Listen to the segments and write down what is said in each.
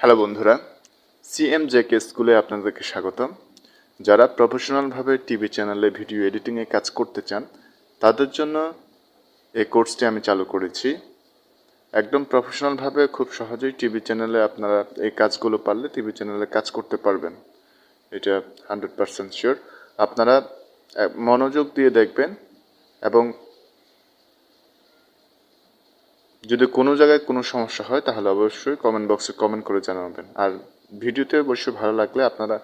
Hello বন্ধুরা, CMJK স্কুলে আপনাদেরকে স্বাগতম। যারা প্রফেশনালভাবে টিভি চ্যানেলে ভিডিও এডিটিংয়ে কাজ করতে চান তাদের জন্য এই কোর্সটি আমি চালু করেছি। একদম প্রফেশনালভাবে খুব সহজেই টিভি চ্যানেলে আপনারা এই কাজগুলো পারলে টিভি চ্যানেলে কাজ করতে পারবেন, এটা 100% শিওর। আপনারা মনোযোগ দিয়ে দেখবেন এবং যদি কোনো জায়গায় কোনো সমস্যা হয় তাহলে অবশ্যই কমেন্ট বক্সে কমেন্ট করে জানাবেন। আর ভিডিওতে অবশ্যই ভালো লাগলে আপনারা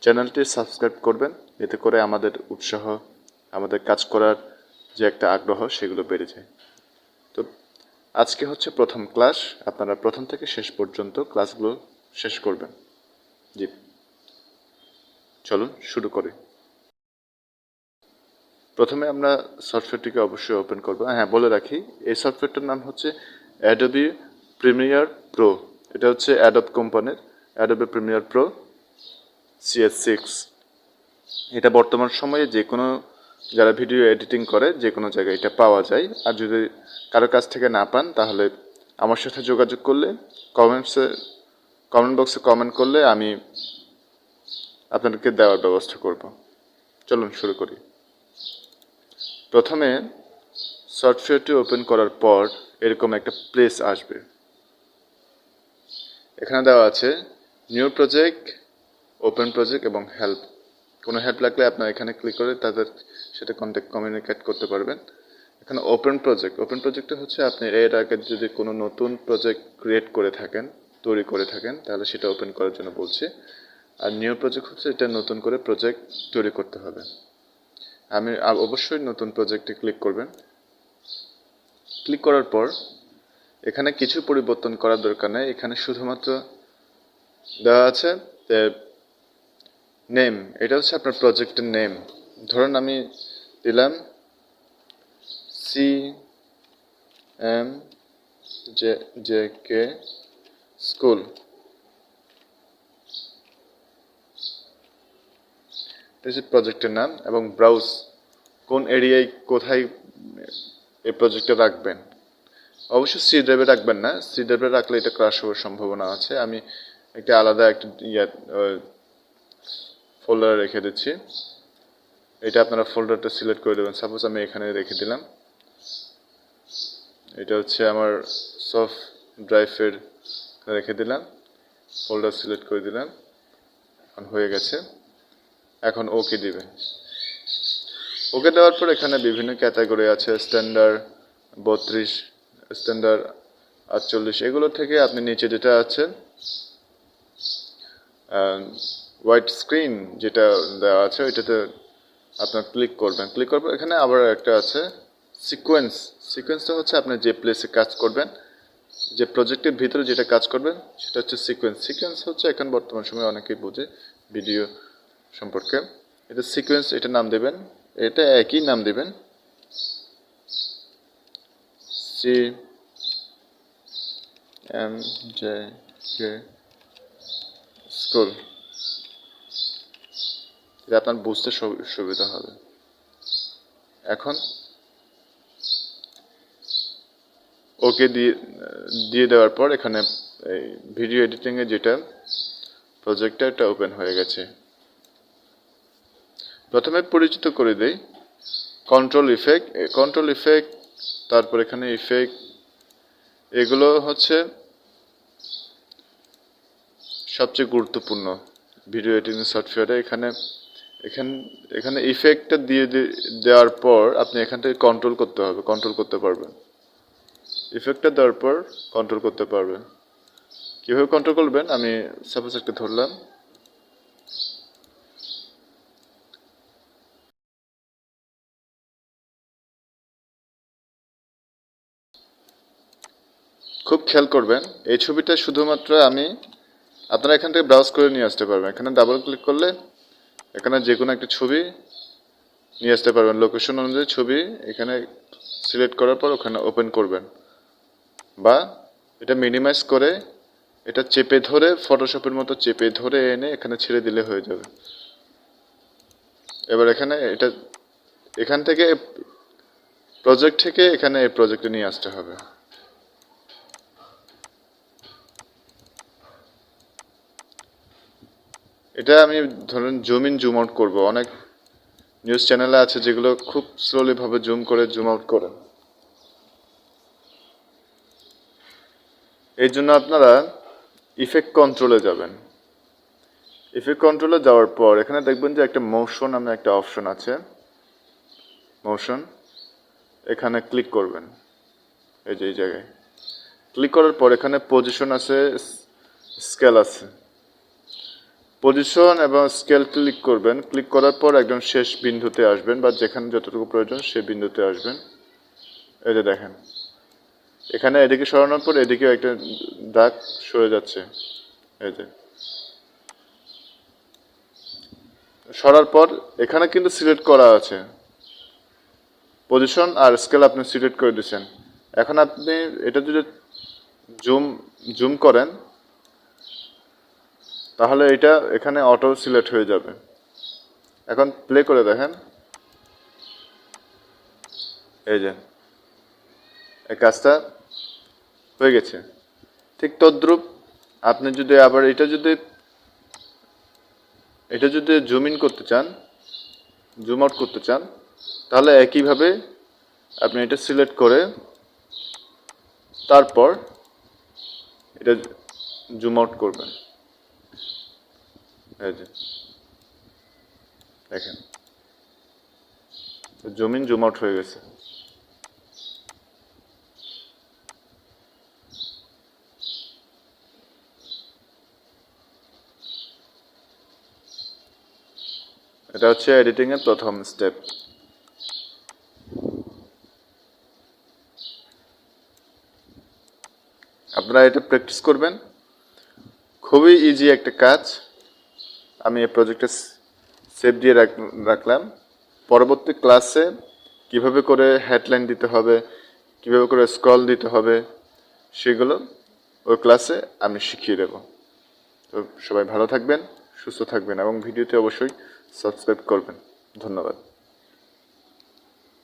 চ্যানেলটি সাবস্ক্রাইব করবেন, এতে করে আমাদের উৎসাহ, আমাদের কাজ করার যে একটা আগ্রহ সেগুলো বেড়ে যায়। তো আজকে হচ্ছে প্রথম ক্লাস, আপনারা প্রথম থেকে শেষ পর্যন্ত ক্লাসগুলো শেষ করবেন। জি, চলুন শুরু করি। প্রথমে আমরা সফটওয়্যারটিকে অবশ্যই ওপেন করব। হ্যাঁ, বলে রাখি এই সফটওয়্যারটার নাম হচ্ছে অ্যাডোবি প্রিমিয়ার প্রো। এটা হচ্ছে অ্যাডোব কোম্পানির অ্যাডোবি প্রিমিয়ার প্রো CS6। এটা বর্তমান সময়ে যে কোনো যারা ভিডিও এডিটিং করে যে কোনো জায়গায় এটা পাওয়া যায়। আর যদি কারো কাছ থেকে না পান তাহলে আমার সাথে যোগাযোগ করলে কমেন্ট বক্সে কমেন্ট করলে আমি আপনাদেরকে দেওয়ার ব্যবস্থা করব। চলুন শুরু করি। প্রথমে সফটওয়্যারটি ওপেন করার পর এরকম একটা প্লেস আসবে। এখানে দেওয়া আছে নিউ প্রজেক্ট, ওপেন প্রজেক্ট এবং হেল্প। কোনো হেল্প লাগলে আপনার এখানে ক্লিক করে তাদের সাথে কমিউনিকেট করতে পারবেন। এখানে ওপেন প্রজেক্টটা হচ্ছে আপনি এর আগে যদি কোনো নতুন প্রজেক্ট ক্রিয়েট করে থাকেন, তৈরি করে থাকেন, তাহলে সেটা ওপেন করার জন্য বলছে। আর নিউ প্রজেক্ট হচ্ছে এটা নতুন করে প্রজেক্ট তৈরি করতে হবে। আমি অবশ্যই নতুন প্রজেক্টে ক্লিক করবেন। ক্লিক করার পর এখানে কিছু পরিবর্তন করার দরকার নেই, এখানে শুধুমাত্র দেওয়া আছে নেম। এটা হচ্ছে আপনার প্রজেক্টের নেম। ধরুন আমি দিলাম CMJK স্কুল। এটা হচ্ছে প্রজেক্টের নাম এবং ব্রাউজ কোন এরিয়ায় কোথায় এই প্রজেক্টটা রাখবেন। অবশ্যই সি ড্রাইভে রাখবেন না, সি ড্রাইভে রাখলে এটা ক্রাশ হওয়ার সম্ভাবনা আছে। আমি একটা আলাদা একটা ফোল্ডারে রেখে দিচ্ছি। এটা আপনারা ফোল্ডারটা সিলেক্ট করে দেবেন। সাপোজ আমি এখানে রেখে দিলাম। এটা হচ্ছে আমার সফট ড্রাইভের রেখে দিলাম, ফোল্ডার সিলেক্ট করে দিলাম। এখন হয়ে গেছে। এখন ওকে দিবে। ওকে দেওয়ার পর এখানে বিভিন্ন ক্যাটাগরি আছে, স্ট্যান্ডার্ড 32, স্ট্যান্ডার্ড 48। এগুলো থেকে আপনি নিচে যেটা আছে হোয়াইট স্ক্রিন যেটা দেওয়া আছে ওইটাতে আপনার ক্লিক করবেন। ক্লিক করার পর এখানে আবার একটা আছে সিকোয়েন্সটা হচ্ছে আপনি যে প্লেসে কাজ করবেন, যে প্রজেক্টের ভিতরে যেটা কাজ করবেন সেটা হচ্ছে সিকোয়েন্স হচ্ছে এখন বর্তমান সময়ে অনেকেই বোঝে ভিডিও সম্পর্কে। এটা সিকোয়েন্স, এটা নাম দেবেন, এটা একই নাম দেবেন CMJK স্কুল। এটা আপনার বুঝতে সুবিধা হবে। এখন ওকে দিয়ে দেওয়ার পর এখানে এই ভিডিও এডিটিংয়ে যেটা প্রজেক্টটা এটা ওপেন হয়ে গেছে। প্রথমে পরিচিত করে দেই কন্ট্রোল ইফেক্ট, তারপর এখানে ইফেক্ট, এগুলো হচ্ছে সবচেয়ে গুরুত্বপূর্ণ ভিডিও এডিটিং সফটওয়্যারে। এখানে ইফেক্টটা দিয়ে দেওয়ার পর আপনি এখান থেকে কন্ট্রোল করতে পারবেন। ইফেক্টটা দেওয়ার পর কন্ট্রোল করতে পারবেন। কীভাবে কন্ট্রোল করবেন, আমি সাপোজ একটা ধরলাম। খুব খেয়াল করবেন, এই ছবিটা শুধুমাত্র আপনারা এখান থেকে ব্রাউজ করে নিয়ে আসতে পারবেন। এখানে ডাবল ক্লিক করলে এখানে যে কোনো একটা ছবি নিয়ে আসতে পারবেন। লোকেশন অনুযায়ী ছবি এখানে সিলেক্ট করার পর ওখানে ওপেন করবেন, বা এটা মিনিমাইজ করে এটা চেপে ধরে ফটোশপের মতো চেপে ধরে এনে এখানে ছেড়ে দিলে হয়ে যাবে। এবার এখান থেকে প্রজেক্ট থেকে এখানে এই প্রজেক্টে নিয়ে আসতে হবে। এটা আমি ধরুন জুম ইন জুম আউট করবো। অনেক নিউজ চ্যানেলে আছে যেগুলো খুব স্লোলি ভাবে জুম করে জুম আউট করে। এই জন্য আপনারা ইফেক্ট কন্ট্রোলে যাবেন। ইফেক্ট কন্ট্রোলে যাওয়ার পর এখানে দেখবেন যে একটা মোশন নামে একটা অপশন আছে, মোশন। এখানে ক্লিক করবেন, এই যে এই জায়গায় ক্লিক করার পর এখানে পজিশন আছে, স্কেল আছে। পজিশন এবং স্কেল ক্লিক করবেন। ক্লিক করার পর একদম শেষ বিন্দুতে আসবেন বা যেখানে যতটুকু প্রয়োজন সেই বিন্দুতে আসবেন। এই যে দেখেন এখানে এদিকে সরানোর পর এদিকেও একটা দাগ সরে যাচ্ছে। এই যে সরার পর এখানে কিন্তু সিলেক্ট করা আছে, পজিশন আর স্কেল আপনি সিলেক্ট করে দিয়েছেন। এখন আপনি এটা যদি জুম জুম করেন তাহলে এটা এখানে অটো সিলেক্ট হয়ে যাবে। এখন প্লে করে দেখেন, এই যে এই কাজটা হয়ে গেছে। ঠিক তদ্রূপ আপনি যদি আবার এটা যদি জুম ইন করতে চান, জুম আউট করতে চান, তাহলে একইভাবে আপনি এটা সিলেক্ট করে তারপর এটা জুম আউট করবেন। এই যে দেখেন জুম ইন জুম আউট হয়ে গেছে। এটা হচ্ছে এডিটিং এর প্রথম স্টেপ। আপনারা এটা প্র্যাকটিস করবেন, খুবই ইজি একটা কাজ। আমি এই প্রজেক্টে সেভ দিয়ে রাখলাম। পরবর্তী ক্লাসে কিভাবে করে হেডলাইন দিতে হবে, কিভাবে করে স্ক্রল দিতে হবে, সেগুলো ওই ক্লাসে আমি শিখিয়ে দেব। তো সবাই ভালো থাকবেন, সুস্থ থাকবেন এবং ভিডিওতে অবশ্যই সাবস্ক্রাইব করবেন। ধন্যবাদ।